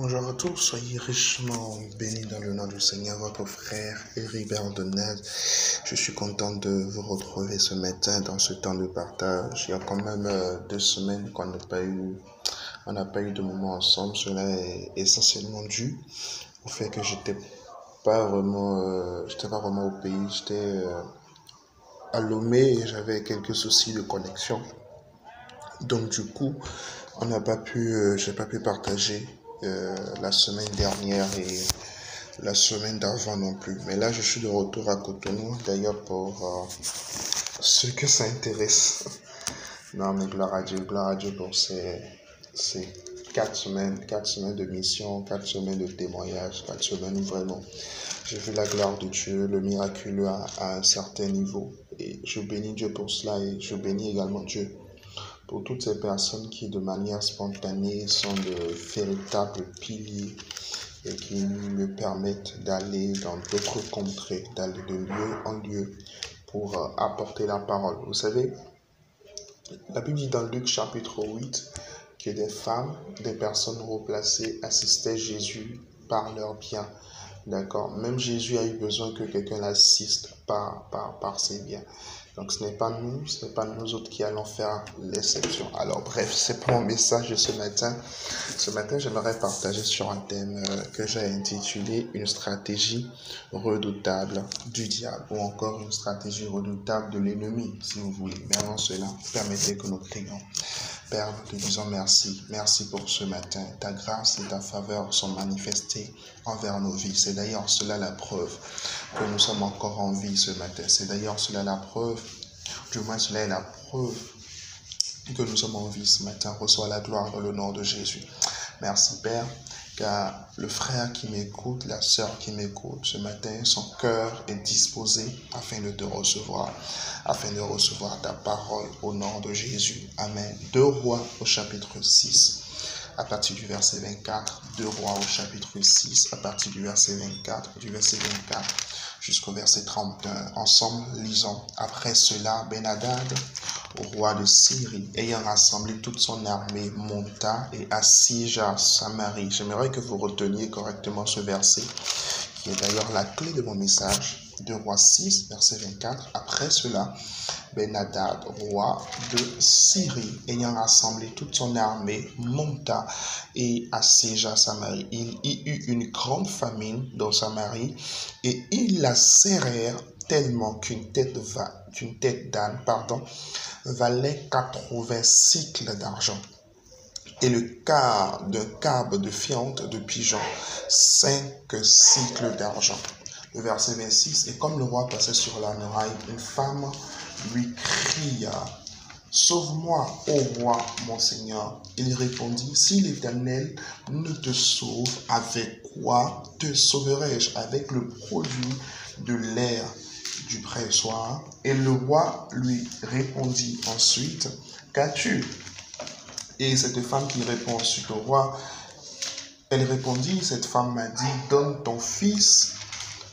Bonjour à tous, soyez richement bénis dans le nom du Seigneur, votre frère Héribert de Nez. Je suis content de vous retrouver ce matin dans ce temps de partage. Il y a quand même 2 semaines qu'on n'a pas eu de moment ensemble. Cela est essentiellement dû au fait que j'étais pas vraiment au pays. J'étais à Lomé et j'avais quelques soucis de connexion. Donc du coup, j'ai pas pu partager la semaine dernière et la semaine d'avant non plus. Mais là, je suis de retour à Cotonou. D'ailleurs, pour ceux que ça intéresse. Non, mais gloire à Dieu pour ces 4 semaines de mission, 4 semaines de témoignage, 4 semaines où vraiment j'ai vu la gloire de Dieu, le miraculeux à un certain niveau. Et je bénis Dieu pour cela et je bénis également Dieu pour toutes ces personnes qui, de manière spontanée, sont de véritables piliers et qui me permettent d'aller dans d'autres contrées, d'aller de lieu en lieu pour apporter la parole. Vous savez, la Bible dit dans Luc chapitre 8 que des femmes, des personnes replacées assistaient Jésus par leurs biens. D'accord? Même Jésus a eu besoin que quelqu'un l'assiste par ses biens. Donc ce n'est pas nous autres qui allons faire l'exception. Alors bref, c'est pas mon message de ce matin. Ce matin, j'aimerais partager sur un thème que j'ai intitulé « Une stratégie redoutable du diable » ou encore « Une stratégie redoutable de l'ennemi » si vous voulez. Mais avant cela, permettez que nous crions. Père, nous te disons merci. Merci pour ce matin. Ta grâce et ta faveur sont manifestées envers nos vies. C'est d'ailleurs cela la preuve que nous sommes encore en vie ce matin. C'est d'ailleurs cela la preuve, du moins cela est la preuve que nous sommes en vie ce matin. Reçois la gloire dans le nom de Jésus. Merci Père, car le frère qui m'écoute, la sœur qui m'écoute ce matin, son cœur est disposé afin de te recevoir, afin de recevoir ta parole au nom de Jésus. Amen. 2 Rois au chapitre 6, à partir du verset 24. 2 Rois au chapitre 6, à partir du verset 24, jusqu'au verset 31. Ensemble, lisons. Après cela, Ben-Hadad, roi de Syrie, ayant rassemblé toute son armée, monta et assiégea Samarie. J'aimerais que vous reteniez correctement ce verset, qui est d'ailleurs la clé de mon message. 2 Rois 6, verset 24. Après cela, Ben-Hadad, roi de Syrie, ayant rassemblé toute son armée, monta et assiégea Samarie. Il y eut une grande famine dans Samarie et ils la serrèrent tellement qu'une tête d'âne, valait 80 cycles d'argent et le quart d'un câble de fiente de pigeon, 5 cycles d'argent. Le verset 26, et comme le roi passait sur la muraille, une femme lui cria, « Sauve-moi, ô roi, mon Seigneur. » Il répondit, « Si l'Éternel ne te sauve, avec quoi te sauverai-je? Avec le produit de l'air du pressoir. » Et le roi lui répondit ensuite, « Qu'as-tu » Et cette femme qui répond ensuite au roi, elle répondit, cette femme m'a dit, « Donne ton fils,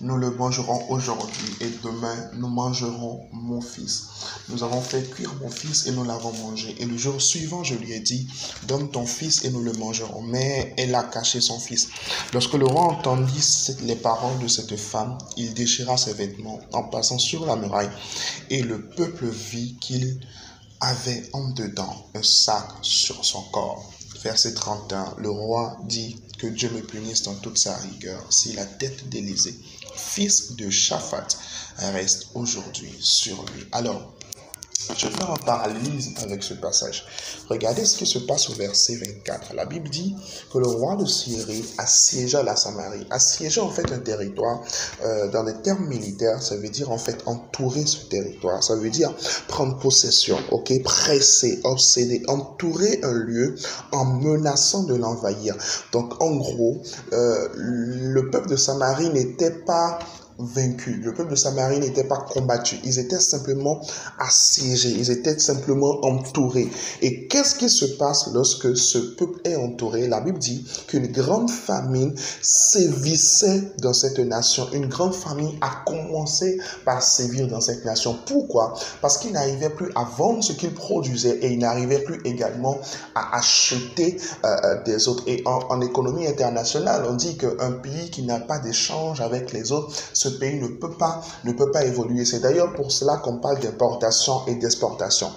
nous le mangerons aujourd'hui et demain nous mangerons mon fils. Nous avons fait cuire mon fils et nous l'avons mangé. Et le jour suivant, je lui ai dit, donne ton fils et nous le mangerons. » Mais elle a caché son fils. Lorsque le roi entendit les paroles de cette femme, il déchira ses vêtements en passant sur la muraille. Et le peuple vit qu'il avait en dedans un sac sur son corps. Verset 31, le roi dit que Dieu me punisse dans toute sa rigueur si la tête d'Élisée, fils de Shaphat, reste aujourd'hui sur lui. Alors, je vais faire un parallélisme avec ce passage. Regardez ce qui se passe au verset 24. La Bible dit que le roi de Syrie assiégea la Samarie. Assiéger en fait un territoire, dans les termes militaires, ça veut dire en fait entourer ce territoire. Ça veut dire prendre possession, presser, obséder, entourer un lieu en menaçant de l'envahir. Donc en gros, le peuple de Samarie n'était pas vaincus. Le peuple de Samarie n'était pas combattu. Ils étaient simplement assiégés. Ils étaient simplement entourés. Et qu'est-ce qui se passe lorsque ce peuple est entouré? La Bible dit qu'une grande famine sévissait dans cette nation. Une grande famine a commencé par sévir dans cette nation. Pourquoi? Parce qu'ils n'arrivaient plus à vendre ce qu'ils produisaient et ils n'arrivaient plus également à acheter des autres. Et en économie internationale, on dit qu'un pays qui n'a pas d'échange avec les autres, ce pays ne peut pas évoluer. C'est d'ailleurs pour cela qu'on parle d'importation et d'exportation.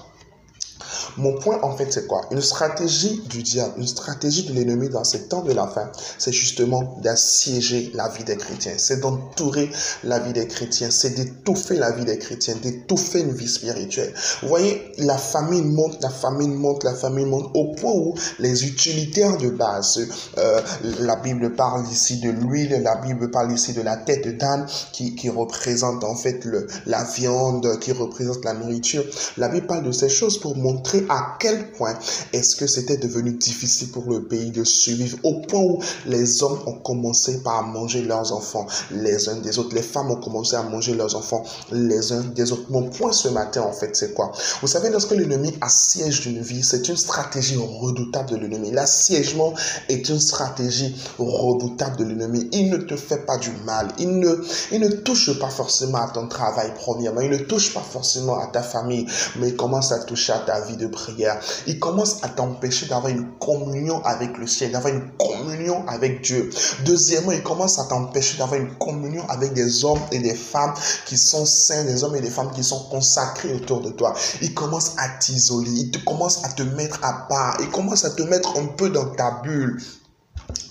Mon point, en fait, c'est quoi? Une stratégie du diable, une stratégie de l'ennemi dans ces temps de la fin, c'est justement d'assiéger la vie des chrétiens. C'est d'entourer la vie des chrétiens. C'est d'étouffer la vie des chrétiens, d'étouffer une vie spirituelle. Vous voyez, la famine monte, la famine monte, la famine monte, au point où les utilitaires de base, la Bible parle ici de l'huile, la Bible parle ici de la tête d'âne qui représente en fait la viande, qui représente la nourriture. La Bible parle de ces choses pour montrer à quel point est-ce que c'était devenu difficile pour le pays de survivre, au point où les hommes ont commencé par manger leurs enfants les uns des autres, les femmes ont commencé à manger leurs enfants les uns des autres. Mon point ce matin, en fait, c'est quoi? Vous savez, lorsque l'ennemi assiège une vie, c'est une stratégie redoutable de l'ennemi. L'assiègement est une stratégie redoutable de l'ennemi. Il ne te fait pas du mal. Il ne touche pas forcément à ton travail premièrement. Il ne touche pas forcément à ta famille, mais il commence à toucher à ta vie de prière. Il commence à t'empêcher d'avoir une communion avec le ciel, d'avoir une communion avec Dieu. Deuxièmement, il commence à t'empêcher d'avoir une communion avec des hommes et des femmes qui sont saints, des hommes et des femmes qui sont consacrés autour de toi. Il commence à t'isoler, il commence à te mettre à part, il commence à te mettre un peu dans ta bulle,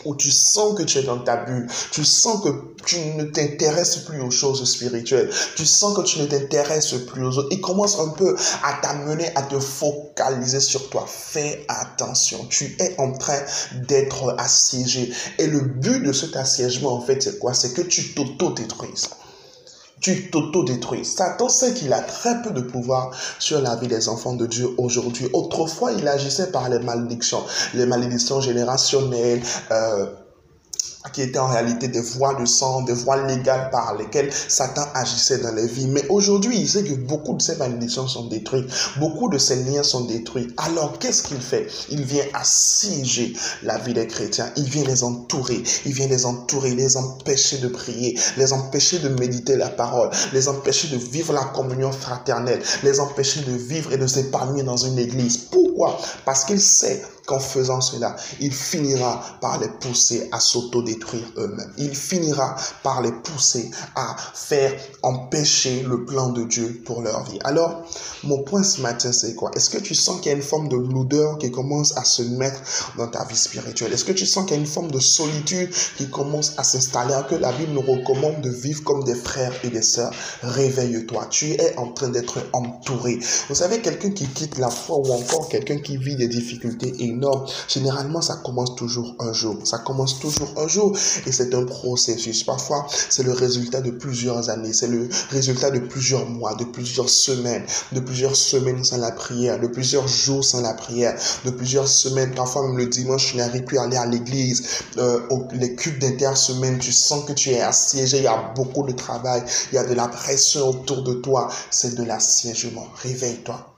où tu sens que tu es dans ta bulle, tu sens que tu ne t'intéresses plus aux choses spirituelles, tu sens que tu ne t'intéresses plus aux autres. Il commence un peu à t'amener à te focaliser sur toi. Fais attention, tu es en train d'être assiégé. Et le but de cet assiégement, en fait, c'est quoi? C'est que tu t'auto-détruises. Tu t'auto-détruis. Satan sait qu'il a très peu de pouvoir sur la vie des enfants de Dieu aujourd'hui. Autrefois, il agissait par les malédictions générationnelles, qui étaient en réalité des voies de sang, des voies légales par lesquelles Satan agissait dans les vies. Mais aujourd'hui, il sait que beaucoup de ces malédictions sont détruites. Beaucoup de ces liens sont détruits. Alors, qu'est-ce qu'il fait? Il vient assiéger la vie des chrétiens. Il vient les entourer. Il vient les entourer, les empêcher de prier, les empêcher de méditer la parole, les empêcher de vivre la communion fraternelle, les empêcher de vivre et de s'épanouir dans une église. Pourquoi? Parce qu'il sait qu'en faisant cela, il finira par les pousser à s'auto-détruire eux-mêmes. Il finira par les pousser à faire empêcher le plan de Dieu pour leur vie. Alors, mon point ce matin, c'est quoi? Est-ce que tu sens qu'il y a une forme de lourdeur qui commence à se mettre dans ta vie spirituelle? Est-ce que tu sens qu'il y a une forme de solitude qui commence à s'installer, que la Bible nous recommande de vivre comme des frères et des sœurs? Réveille-toi. Tu es en train d'être entouré. Vous savez, quelqu'un qui quitte la foi ou encore quelqu'un qui vit des difficultés énormes, généralement, ça commence toujours un jour. Ça commence toujours un jour et c'est un processus. Parfois, c'est le résultat de plusieurs années. C'est le résultat de plusieurs mois, de plusieurs semaines sans la prière, de plusieurs jours sans la prière, de plusieurs semaines. Parfois, même le dimanche, tu n'arrives plus à aller à l'église. Les cultes d'inter-semaine, tu sens que tu es assiégé. Il y a beaucoup de travail. Il y a de la pression autour de toi. C'est de l'assiégement. Réveille-toi.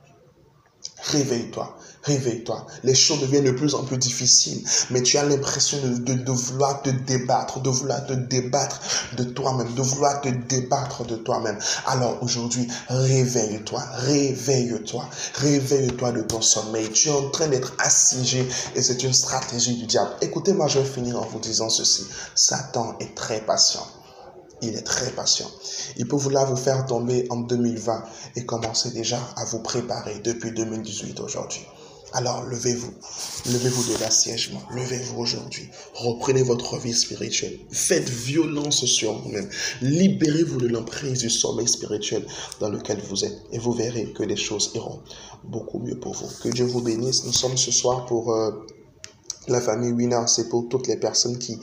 Réveille-toi, réveille-toi. Les choses deviennent de plus en plus difficiles, mais tu as l'impression de vouloir te débattre, de toi-même, de vouloir te débattre de toi-même. Alors aujourd'hui, réveille-toi, réveille-toi, réveille-toi de ton sommeil. Tu es en train d'être assiégé et c'est une stratégie du diable. Écoutez-moi, je vais finir en vous disant ceci. Satan est très patient. Il est très patient. Il peut vouloir vous faire tomber en 2020 et commencer déjà à vous préparer depuis 2018 aujourd'hui. Alors, levez-vous de l'assiégement, levez-vous aujourd'hui, reprenez votre vie spirituelle, faites violence sur vous-même, libérez-vous de l'emprise du sommeil spirituel dans lequel vous êtes et vous verrez que les choses iront beaucoup mieux pour vous. Que Dieu vous bénisse. Nous sommes ce soir pour La famille Winner, c'est pour toutes les personnes qui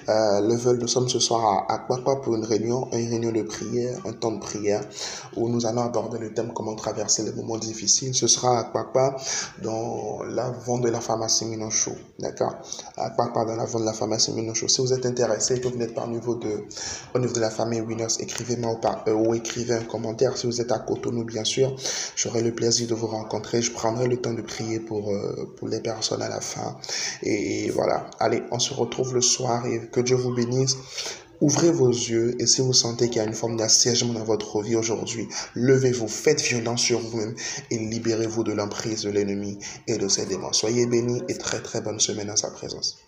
le veulent. Nous sommes ce soir à Akpakpa pour une réunion de prière, un temps de prière où nous allons aborder le thème comment traverser les moments difficiles. Ce sera à Akpakpa dans l'avant de la pharmacie Minocho. D'accord? À Akpakpa dans l'avant de la pharmacie Minocho. Si vous êtes intéressé, que vous n'êtes pas au niveau de la famille Winners, écrivez-moi ou écrivez un commentaire. Si vous êtes à Cotonou, bien sûr, j'aurai le plaisir de vous rencontrer. Je prendrai le temps de prier pour les personnes à la fin. Et voilà, allez, on se retrouve le soir et que Dieu vous bénisse. Ouvrez vos yeux et si vous sentez qu'il y a une forme d'assiègement dans votre vie aujourd'hui, levez-vous, faites violence sur vous-même et libérez-vous de l'emprise de l'ennemi et de ses démons. Soyez bénis et très très bonne semaine en sa présence.